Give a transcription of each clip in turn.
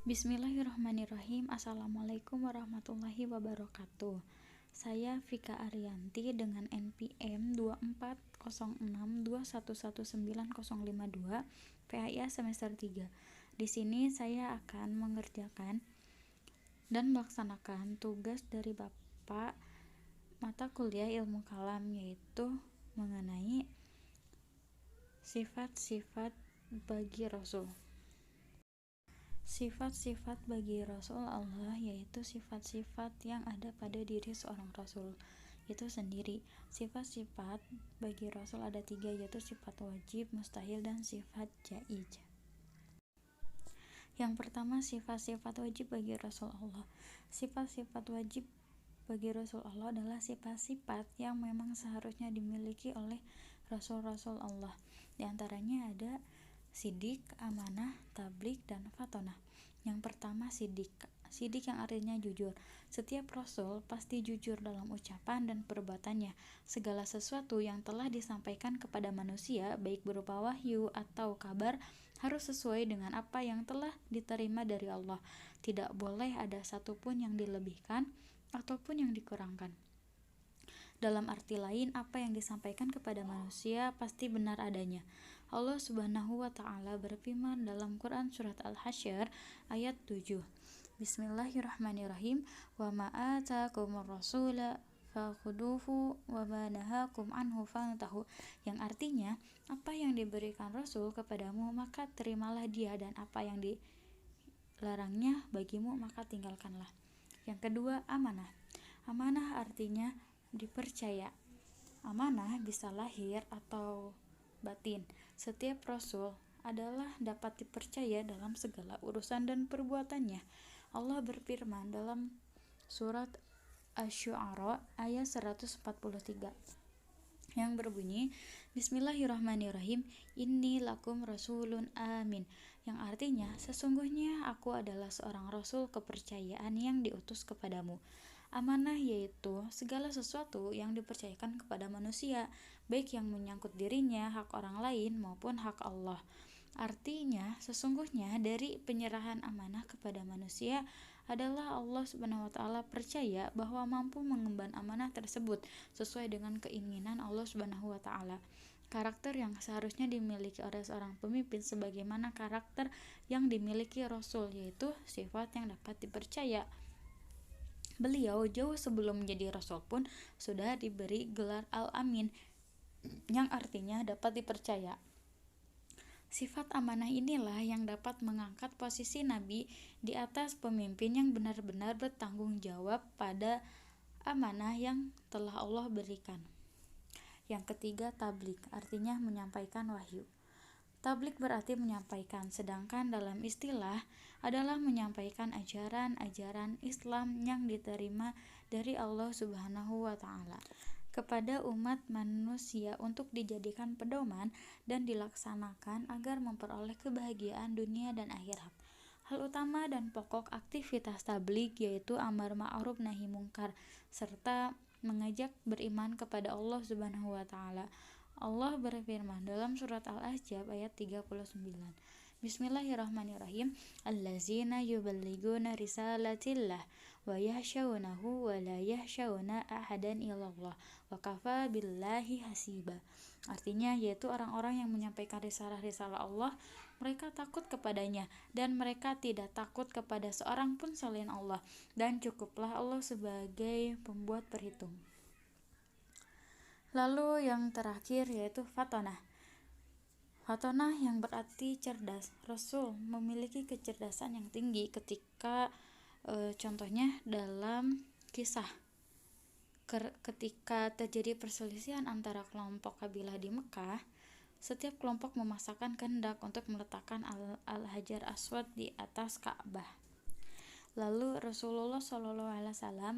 Bismillahirrahmanirrahim. Assalamualaikum warahmatullahi wabarakatuh. Saya Vika Ariyanti dengan NPM 2406211952 PAIA semester 3. Di sini saya akan mengerjakan dan melaksanakan tugas dari Bapak mata kuliah ilmu kalam, yaitu mengenai sifat-sifat bagi Rasul. Sifat-sifat bagi Rasul Allah yaitu sifat-sifat yang ada pada diri seorang Rasul itu sendiri. Sifat-sifat bagi Rasul ada 3, yaitu sifat wajib, mustahil, dan sifat jaiz. Yang pertama, sifat-sifat wajib bagi Rasul Allah. Sifat-sifat wajib bagi Rasul Allah adalah sifat-sifat yang memang seharusnya dimiliki oleh Rasul-Rasul Allah. Di antaranya ada sidik, amanah, tablik, dan fatonah. Yang pertama, sidik. Sidik yang artinya jujur. Setiap Rasul pasti jujur dalam ucapan dan perbuatannya. Segala sesuatu yang telah disampaikan kepada manusia, baik berupa wahyu atau kabar, harus sesuai dengan apa yang telah diterima dari Allah. Tidak boleh ada satupun yang dilebihkan ataupun yang dikurangkan. Dalam arti lain, apa yang disampaikan kepada manusia pasti benar adanya. Allah Subhanahu wa Ta'ala berfirman dalam Quran surat Al-Hasyr ayat 7. Bismillahirrahmanirrahim. Wa ma atakumur rasula fakhuduhu wa ma nahakum anhu fantahu. Yang artinya, apa yang diberikan Rasul kepadamu maka terimalah dia, dan apa yang dilarangnya bagimu maka tinggalkanlah. Yang kedua, amanah. Amanah artinya dipercaya. Amanah bisa lahir atau batin. Setiap Rasul adalah dapat dipercaya dalam segala urusan dan perbuatannya. Allah berfirman dalam surat Asy-Syu'ara ayat 143 yang berbunyi, Bismillahirrahmanirrahim, inni lakum rasulun amin, yang artinya, sesungguhnya aku adalah seorang rasul kepercayaan yang diutus kepadamu. Amanah yaitu segala sesuatu yang dipercayakan kepada manusia, baik yang menyangkut dirinya, hak orang lain, maupun hak Allah. Artinya, sesungguhnya dari penyerahan amanah kepada manusia adalah Allah Subhanahu wa Ta'ala percaya bahwa mampu mengemban amanah tersebut sesuai dengan keinginan Allah Subhanahu wa Ta'ala. Karakter yang seharusnya dimiliki oleh seorang pemimpin sebagaimana karakter yang dimiliki Rasul, yaitu sifat yang dapat dipercaya. Beliau jauh sebelum menjadi Rasul pun sudah diberi gelar Al-Amin, yang artinya dapat dipercaya. Sifat amanah inilah yang dapat mengangkat posisi Nabi di atas pemimpin yang benar-benar bertanggung jawab pada amanah yang telah Allah berikan. Yang ketiga, tablik, artinya menyampaikan wahyu. Tablik berarti menyampaikan, sedangkan dalam istilah adalah menyampaikan ajaran-ajaran Islam yang diterima dari Allah Subhanahu wa Ta'ala kepada umat manusia untuk dijadikan pedoman dan dilaksanakan agar memperoleh kebahagiaan dunia dan akhirat. Hal utama dan pokok aktivitas tablik yaitu amar ma'ruf nahi mungkar serta mengajak beriman kepada Allah Subhanahu wa Ta'ala. Allah berfirman dalam surat Al-Ahzab ayat 39. Bismillahirrahmanirrahim. Allazina yuballighuna risalatillah wa yahsyaunahu wa la yahsyauna ahadan illallah wa kafa billahi hasiba. Artinya yaitu orang-orang yang menyampaikan risalah-risalah Allah, mereka takut kepadanya dan mereka tidak takut kepada seorang pun selain Allah, dan cukuplah Allah sebagai pembuat perhitung. Lalu yang terakhir yaitu fatonah. Fatonah yang berarti cerdas. Rasul memiliki kecerdasan yang tinggi ketika contohnya dalam kisah ketika terjadi perselisihan antara kelompok kabilah di Mekah, setiap kelompok memaksakan kehendak untuk meletakkan Al-Hajar Aswad di atas Ka'bah. Lalu Rasulullah SAW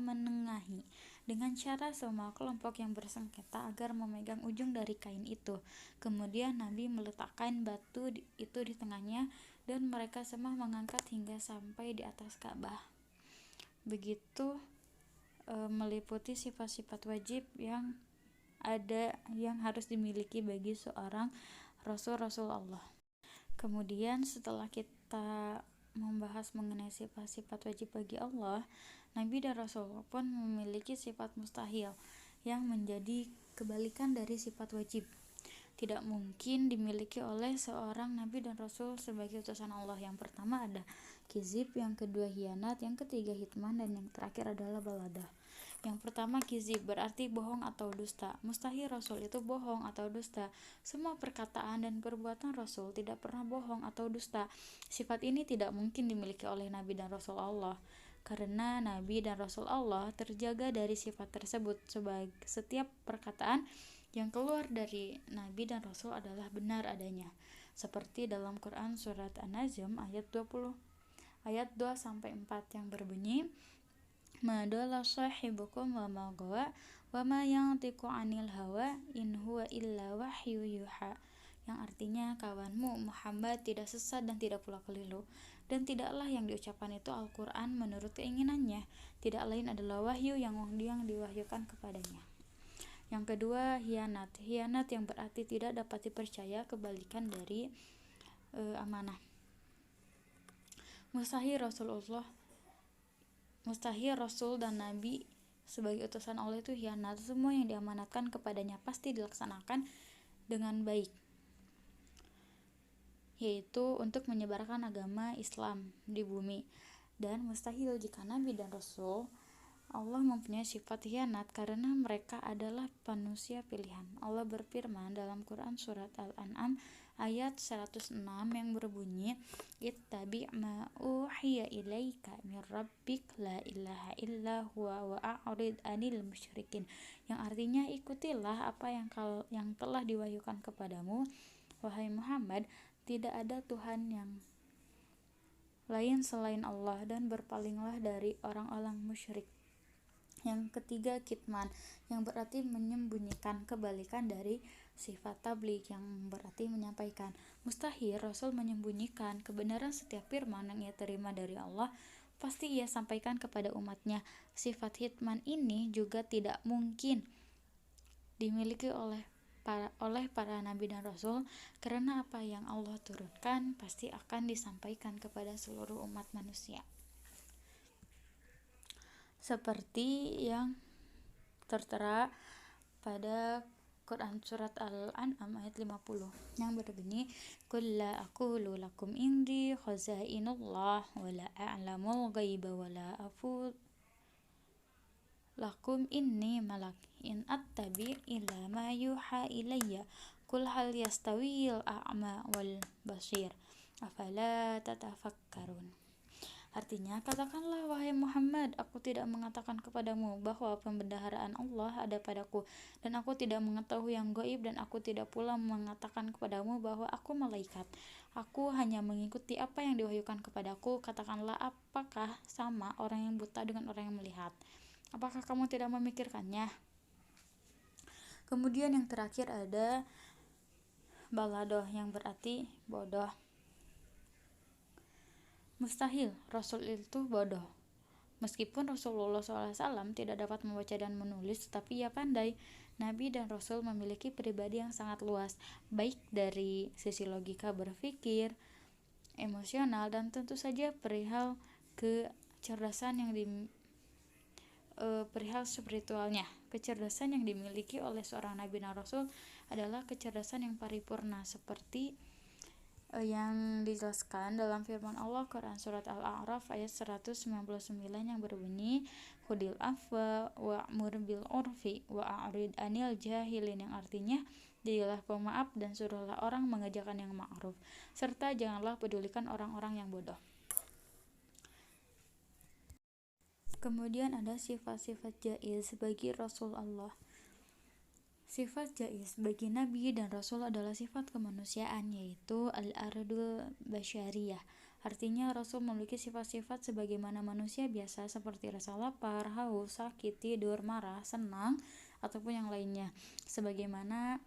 menengahi dengan cara semua kelompok yang bersengketa agar memegang ujung dari kain itu. Kemudian Nabi meletakkan batu itu di tengahnya dan mereka semua mengangkat hingga sampai di atas Ka'bah. Begitu meliputi sifat-sifat wajib yang ada yang harus dimiliki bagi seorang Rasul Allah. Kemudian setelah kita membahas membahas mengenai sifat-sifat wajib bagi Allah, Nabi dan Rasul pun memiliki sifat mustahil yang menjadi kebalikan dari sifat wajib. Tidak mungkin dimiliki oleh seorang Nabi dan Rasul sebagai utusan Allah. Yang pertama ada kizib, yang kedua hianat, yang ketiga hitman, dan yang terakhir adalah baladah. Yang pertama kizib berarti bohong atau dusta. Mustahil Rasul itu bohong atau dusta. Semua perkataan dan perbuatan Rasul tidak pernah bohong atau dusta. Sifat ini tidak mungkin dimiliki oleh Nabi dan Rasul Allah, karena Nabi dan Rasul Allah terjaga dari sifat tersebut. Setiap perkataan yang keluar dari Nabi dan Rasul adalah benar adanya. Seperti dalam Quran surat An-Najm ayat 2-4 yang berbunyi, ma dalla sahibukum wa ma gawa wa ma yantiqu 'anil hawa in huwa illa wahyu yuha, yang artinya kawanmu Muhammad tidak sesat dan tidak pula keliru, dan tidaklah yang diucapkan itu Al-Quran menurut keinginannya, tidak lain adalah wahyu yang diwahyukan kepadanya. Yang kedua hianat yang berarti tidak dapat dipercaya, kebalikan dari amanah. Mustahil Rasul dan Nabi sebagai utusan Allah itu hianat. Semua yang diamanatkan kepadanya pasti dilaksanakan dengan baik, yaitu untuk menyebarkan agama Islam di bumi. Dan mustahil jika Nabi dan Rasul Allah mempunyai sifat hianat, karena mereka adalah manusia pilihan. Allah berfirman dalam Quran surat Al-An'am ayat 106 yang berbunyi, ittabi' ma uhiya ilaika min rabbik la ilaha illa huwa wa a'rid 'anil musyrikin, yang artinya ikutilah apa yang telah diwahyukan kepadamu wahai Muhammad, tidak ada Tuhan yang lain selain Allah, dan berpalinglah dari orang-orang musyrik. Yang ketiga kitman, yang berarti menyembunyikan, kebalikan dari sifat tabligh yang berarti menyampaikan. Mustahil Rasul menyembunyikan kebenaran. Setiap firman yang ia terima dari Allah pasti ia sampaikan kepada umatnya. Sifat hitman ini juga tidak mungkin dimiliki oleh para nabi dan rasul, karena apa yang Allah turunkan pasti akan disampaikan kepada seluruh umat manusia, seperti yang tertera pada Quran surat Al-An'am ayat 50 yang berbunyi, qul la aqulu lakum indi khazainullah wa la a'lamul ghaiba wa la aqulu lakum inni malak in attabi illa ma yuha ilayya qul hal yastawil a'ma wal basir afala tatafakkarun. Artinya, katakanlah wahai Muhammad, aku tidak mengatakan kepadamu bahwa pembendaharaan Allah ada padaku, dan aku tidak mengetahui yang gaib, dan aku tidak pula mengatakan kepadamu bahwa aku malaikat. Aku hanya mengikuti apa yang diwahyukan kepadaku. Katakanlah, apakah sama orang yang buta dengan orang yang melihat? Apakah kamu tidak memikirkannya? Kemudian yang terakhir ada baladoh, yang berarti bodoh. Mustahil Rasul itu bodoh. Meskipun Rasulullah SAW tidak dapat membaca dan menulis, tetapi ia pandai. Nabi dan Rasul memiliki pribadi yang sangat luas, baik dari sisi logika berpikir, emosional, dan tentu saja perihal kecerdasan perihal spiritualnya. Kecerdasan yang dimiliki oleh seorang Nabi dan Rasul adalah kecerdasan yang paripurna, seperti yang dijelaskan dalam firman Allah Quran surat Al-A'raf ayat 199 yang berbunyi, khudil afwa wa'mur bil urfi wa'arid anil jahilin, yang artinya jadilah pemaaf dan suruhlah orang mengerjakan yang ma'ruf, serta janganlah pedulikan orang-orang yang bodoh. Kemudian ada sifat-sifat jaiz bagi Rasul Allah. Sifat jaiz bagi Nabi dan Rasul adalah sifat kemanusiaan, yaitu al-ardul basyariyah. Artinya Rasul memiliki sifat-sifat sebagaimana manusia biasa, seperti rasa lapar, haus, sakit, tidur, marah, senang, ataupun yang lainnya. Sebagaimana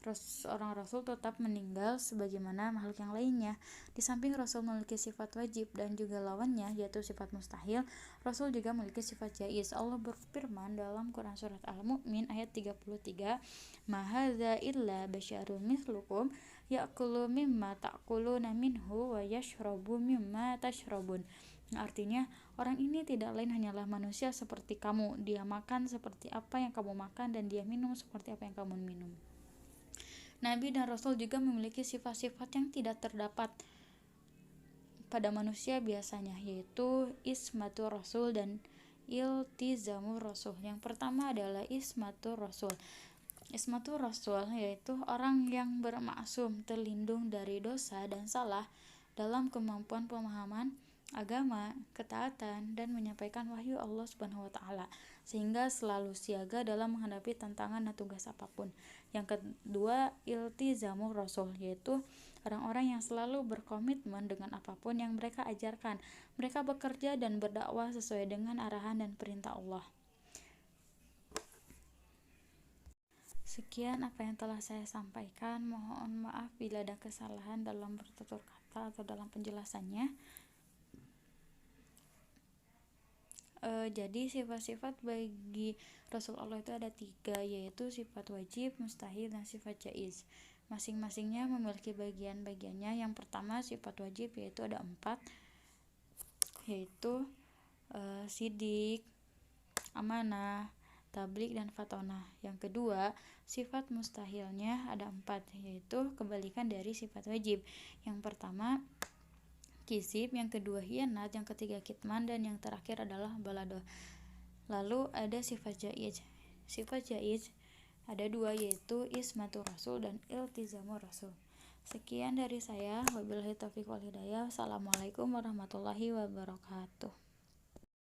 seorang Rasul tetap meninggal sebagaimana makhluk yang lainnya. Di samping Rasul memiliki sifat wajib dan juga lawannya, yaitu sifat mustahil, Rasul juga memiliki sifat jaiz. Allah berfirman dalam Quran surat Al-Mu'min ayat 33, ma hadza illa basyarun mislukum ya'kulu mimma ta'kuluna minhu wa yashrabu mimma tashrabun. Artinya, orang ini tidak lain hanyalah manusia seperti kamu. Dia makan seperti apa yang kamu makan dan dia minum seperti apa yang kamu minum. Nabi dan Rasul juga memiliki sifat-sifat yang tidak terdapat pada manusia biasanya, yaitu ismatur Rasul dan iltizamur Rasul. Yang pertama adalah ismatur Rasul. Ismatur Rasul yaitu orang yang bermaksum, terlindung dari dosa dan salah dalam kemampuan pemahaman agama, ketaatan, dan menyampaikan wahyu Allah Subhanahu wa taala, sehingga selalu siaga dalam menghadapi tantangan dan tugas apapun. Yang kedua, iltizamur Rasul, yaitu orang-orang yang selalu berkomitmen dengan apapun yang mereka ajarkan. Mereka bekerja dan berdakwah sesuai dengan arahan dan perintah Allah. Sekian apa yang telah saya sampaikan. Mohon maaf bila ada kesalahan dalam bertutur kata atau dalam penjelasannya. Jadi sifat-sifat bagi Rasulullah itu ada 3, yaitu sifat wajib, mustahil, dan sifat jaiz. Masing-masingnya memiliki bagian-bagiannya. Yang pertama sifat wajib, yaitu ada 4, yaitu sidik, amanah, tablik, dan fatonah. Yang kedua, sifat mustahilnya ada 4, yaitu kebalikan dari sifat wajib. Yang pertama kisib, yang kedua hianat, yang ketiga kitman, dan yang terakhir adalah balado. Lalu ada sifat jaiz. Sifat jaiz ada 2, yaitu ismatur Rasul dan iltizamur Rasul. Sekian dari saya. Wabillahi taufiq wal hidayah. Assalamualaikum warahmatullahi wabarakatuh.